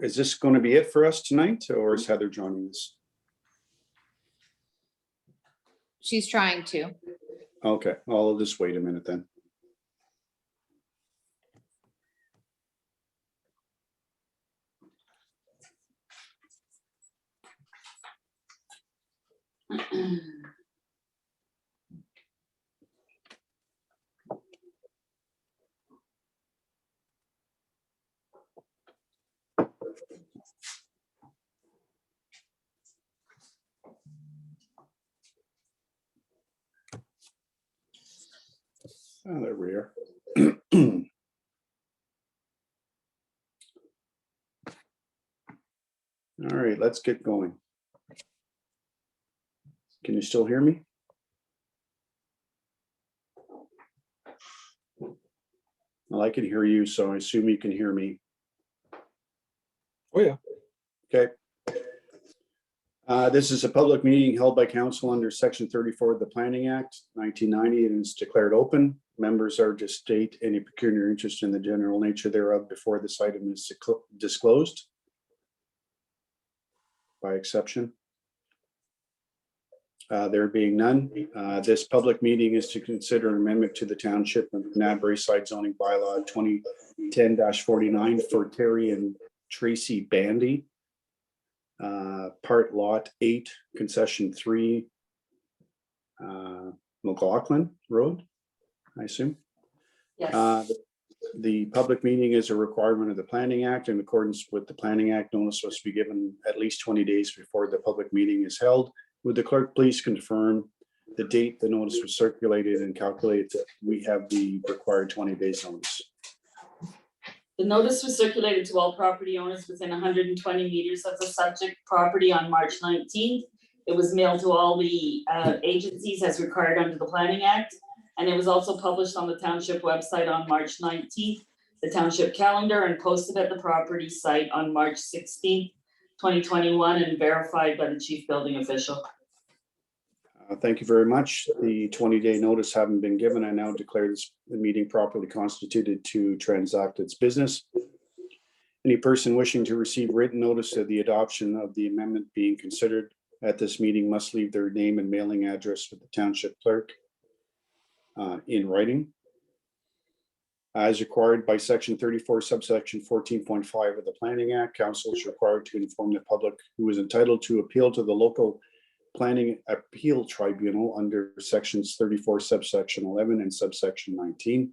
Is this going to be it for us tonight, or is Heather joining us? She's trying to. Okay, I'll just wait a minute then. Oh, there we are. All right, let's get going. Can you still hear me? Well, I can hear you, so I assume you can hear me. Oh, yeah. Okay. This is a public meeting held by council under Section 34 of the Planning Act 1990 and is declared open. Members are to state any peculiar interest in the general nature thereof before this item is disclosed. By exception. There being none, this public meeting is to consider an amendment to the Township of Brayside zoning bylaw 2010-49 for Terry and Tracy Bandy. Part lot 8, concession 3, McLaughlin Road, I assume. Yes. The public meeting is a requirement of the Planning Act. In accordance with the Planning Act, notice must be given at least 20 days before the public meeting is held. Would the clerk please confirm the date the notice was circulated and calculate that we have the required 20 days notice? The notice was circulated to all property owners within 120 meters of the subject property on March 19th. It was mailed to all the agencies as required under the Planning Act. And it was also published on the township website on March 19th, the township calendar, and posted at the property site on March 16th, 2021, and verified by the chief building official. Thank you very much. The 20-day notice having been given, I now declare this meeting properly constituted to transact its business. Any person wishing to receive written notice of the adoption of the amendment being considered at this meeting must leave their name and mailing address with the township clerk in writing. As required by Section 34, subsection 14.5 of the Planning Act, council is required to inform the public who is entitled to appeal to the local planning appeal tribunal under sections 34, subsection 11 and subsection 19.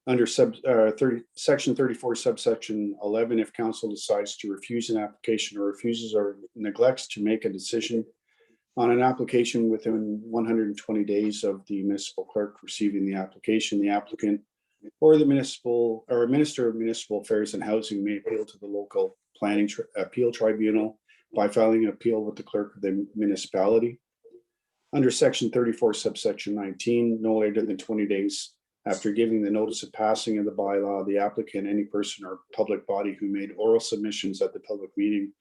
Under section 34, subsection 11, if council decides to refuse an application or refuses or neglects to make a decision on an application within 120 days of the municipal clerk receiving the application, the applicant or the municipal or a minister of municipal affairs and housing may appeal to the local planning appeal tribunal by filing an appeal with the clerk of the municipality. Under section 34, subsection 19, no later than 20 days after giving the notice of passing of the bylaw, the applicant, any person or public body who made oral submissions at the public meeting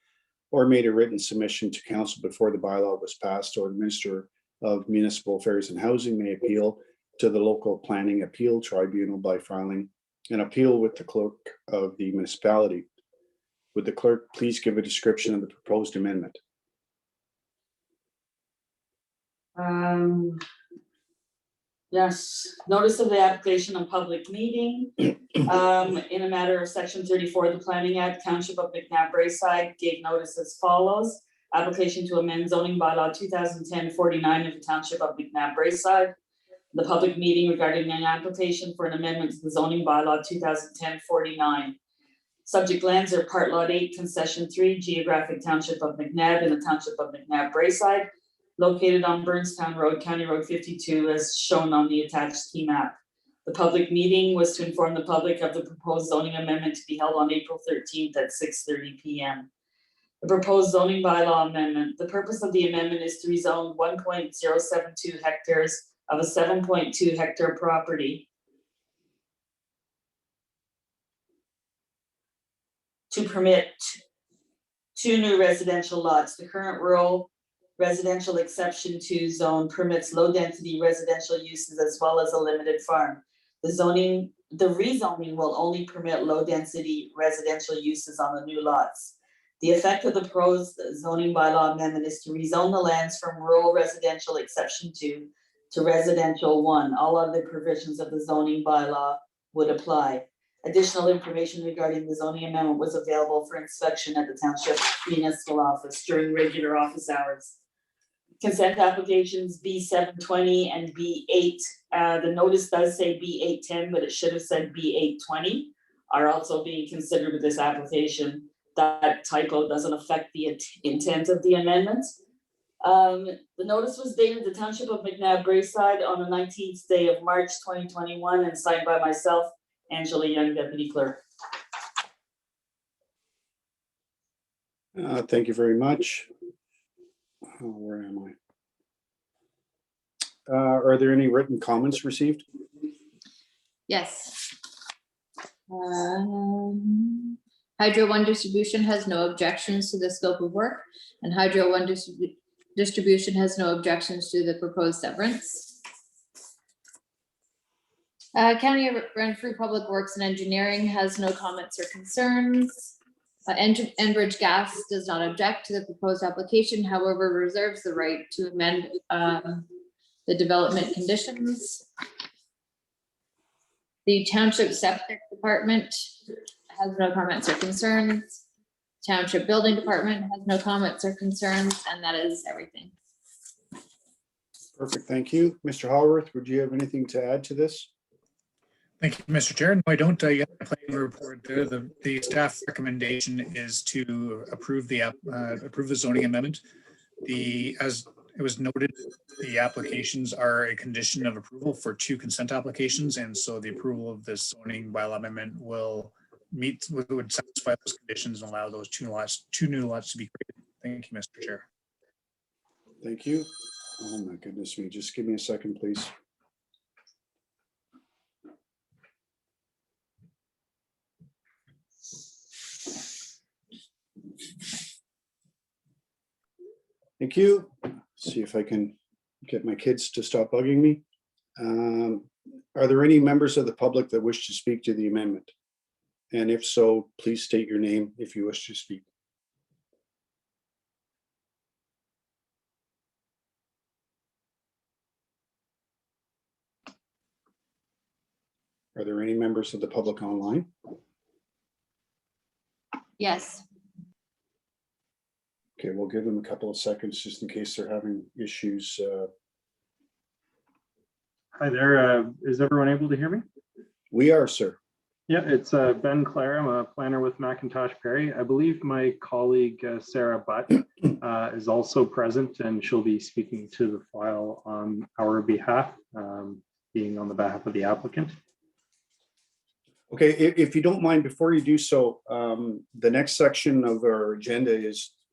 or made a written submission to council before the bylaw was passed, or the Minister of Municipal Affairs and Housing may appeal to the local planning appeal tribunal by filing an appeal with the clerk of the municipality. Would the clerk please give a description of the proposed amendment? Yes, notice of the application of public meeting. In a matter of section 34 of the Planning Act, Township of Brayside gave notice as follows. Application to amend zoning bylaw 2010-49 of the Township of Brayside. The public meeting regarding an application for an amendment to the zoning bylaw 2010-49. Subject lands are part lot 8, concession 3, geographic township of McNabb in the Township of Brayside, located on Burnstown Road, County Road 52, as shown on the attached key map. The public meeting was to inform the public of the proposed zoning amendment to be held on April 13th at 6:30 p.m. The proposed zoning bylaw amendment. The purpose of the amendment is to rezone 1.072 hectares of a 7.2 hectare property to permit 2 new residential lots. The current rural residential exception 2 zone permits low density residential uses as well as a limited farm. The rezoning will only permit low-density residential uses on the new lots. The effect of the proposed zoning bylaw amendment is to rezone the lands from rural residential exception 2 to residential 1. All other provisions of the zoning bylaw would apply. Additional information regarding the zoning amendment was available for inspection at the Township Municipal Office during regular office hours. Consent applications B720 and B8, the notice does say B810, but it should have said B820, are also being considered with this application. That typo doesn't affect the intent of the amendment. The notice was dated the Township of McNabb Braeside on the 19th day of March 2021 and signed by myself, Angela Young, Deputy Clerk. Thank you very much. Where am I? Are there any written comments received? Yes. Hydro One Distribution has no objections to the scope of work, and Hydro One Distribution has no objections to the proposed severance. County of Renfrew Public Works and Engineering has no comments or concerns. Enbridge Gas does not object to the proposed application, however, reserves the right to amend the development conditions. The Township Septic Department has no comments or concerns. Township Building Department has no comments or concerns, and that is everything. Perfect, thank you. Mr. Howarth, would you have anything to add to this? Thank you, Mr. Chair. No, I don't yet play the report there. The staff recommendation is to approve the zoning amendment. As it was noted, the applications are a condition of approval for 2 consent applications, and so the approval of this zoning bylaw amendment would satisfy those conditions and allow those 2 new lots to be created. Thank you, Mr. Chair. Thank you. Oh my goodness me, just give me a second, please. Thank you. See if I can get my kids to stop bugging me. Are there any members of the public that wish to speak to the amendment? And if so, please state your name if you wish to speak. Are there any members of the public online? Yes. Okay, we'll give them a couple of seconds just in case they're having issues. Hi there. Is everyone able to hear me? We are, sir. Yeah, it's Ben Clare. I'm a planner with Macintosh Perry. I believe my colleague Sarah Butt is also present, and she'll be speaking to the file on our behalf, being on the behalf of the applicant. Okay, if you don't mind, before you do so, the next section of our agenda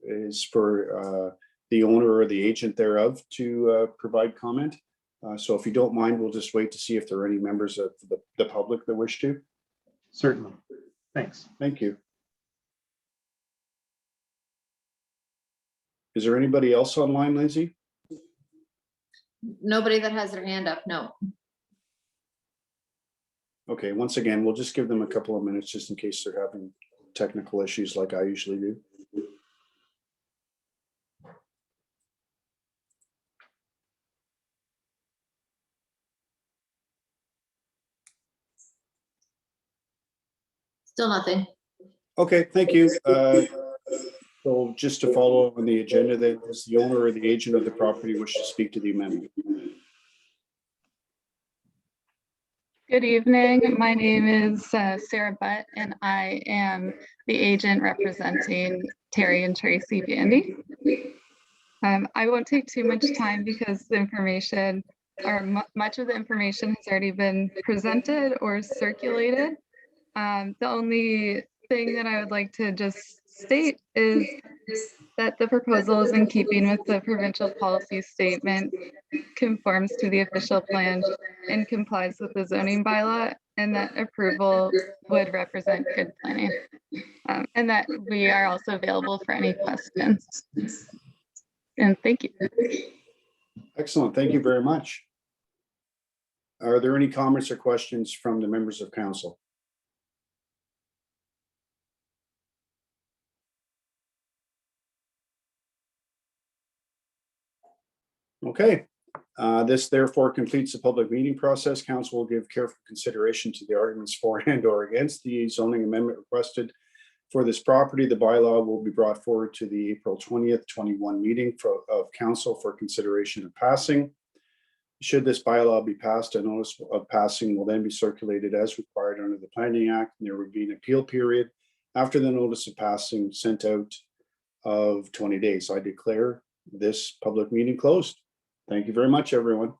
is for the owner or the agent thereof to provide comment. So if you don't mind, we'll just wait to see if there are any members of the public that wish to. Certainly. Thanks. Thank you. Is there anybody else online, Lindsay? Nobody that has their hand up, no. Okay, once again, we'll just give them a couple of minutes just in case they're having technical issues like I usually do. Still nothing. Okay, thank you. So just to follow on the agenda, then, does the owner or the agent of the property wish to speak to the amendment? Good evening. My name is Sarah Butt, and I am the agent representing Terry and Tracy Bandy. I won't take too much time because the information, or much of the information, has already been presented or circulated. The only thing that I would like to just state is that the proposal is in keeping with the provincial policy statement, conforms to the official plan, and complies with the zoning bylaw, and that approval would represent good planning. And that we are also available for any questions. And thank you. Excellent, thank you very much. Are there any comments or questions from the members of council? Okay, this therefore completes the public meeting process. Council will give careful consideration to the arguments for and or against the zoning amendment requested for this property. The bylaw will be brought forward to the April 20th, 21 meeting of council for consideration of passing. Should this bylaw be passed, a notice of passing will then be circulated as required under the Planning Act, and there would be an appeal period after the notice of passing sent out of 20 days. I declare this public meeting closed. Thank you very much, everyone.